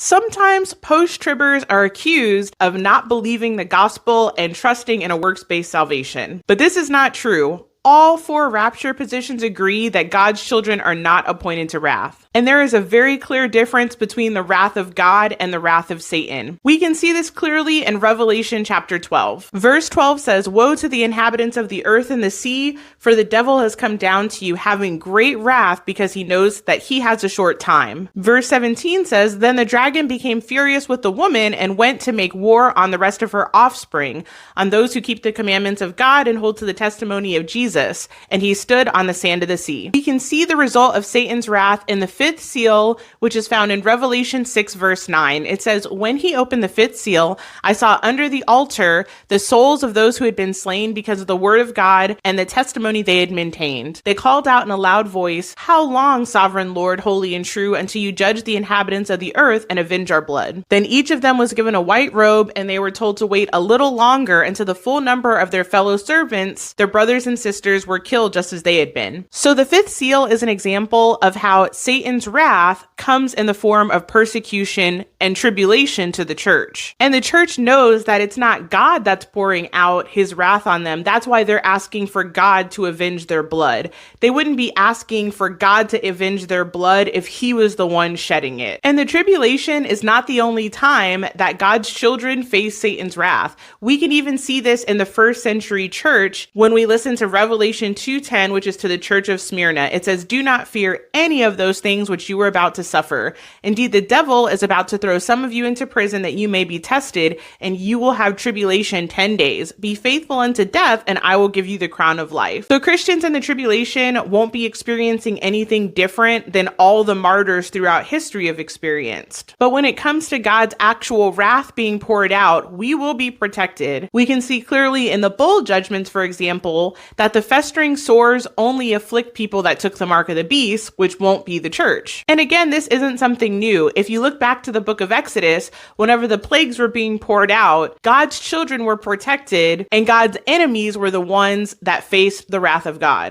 Sometimes post-tribbers are accused of not believing the gospel and trusting in a works-based salvation. But this is not true. All four rapture positions agree that God's children are not appointed to wrath. And there is a very clear difference between the wrath of God and the wrath of Satan. We can see this clearly in Revelation chapter 12. Verse 12 says, "Woe to the inhabitants of the earth and the sea, for the devil has come down to you having great wrath because he knows that he has a short time." Verse 17 says, "Then the dragon became furious with the woman and went to make war on the rest of her offspring, on those who keep the commandments of God and hold to the testimony of Jesus. And he stood on the sand of the sea." We can see the result of Satan's wrath in the fifth seal, which is found in Revelation 6 verse 9. It says, "When he opened the fifth seal, I saw under the altar the souls of those who had been slain because of the word of God and the testimony they had maintained. They called out in a loud voice, 'How long, sovereign Lord, holy and true, until you judge the inhabitants of the earth and avenge our blood?' Then each of them was given a white robe, and they were told to wait a little longer until the full number of their fellow servants, their brothers and sisters, were killed just as they had been." So the fifth seal is an example of how Satan's wrath comes in the form of persecution and tribulation to the church. And the church knows that it's not God that's pouring out his wrath on them. That's why they're asking for God to avenge their blood. They wouldn't be asking for God to avenge their blood if he was the one shedding it. And the tribulation is not the only time that God's children face Satan's wrath. We can even see this in the first century church when we listen to Revelation 2:10, which is to the church of Smyrna. It says, "Do not fear any of those things which you were about to suffer. Indeed, the devil is about to throw some of you into prison that you may be tested, and you will have tribulation 10 days. Be faithful unto death, and I will give you the crown of life." So Christians in the tribulation won't be experiencing anything different than all the martyrs throughout history have experienced. But when it comes to God's actual wrath being poured out, we will be protected. We can see clearly in the bowl judgments, for example, that the festering sores only afflict people that took the mark of the beast, which won't be the church. And again, this isn't something new. If you look back to the book of Exodus, whenever the plagues were being poured out, God's children were protected, and God's enemies were the ones that faced the wrath of God.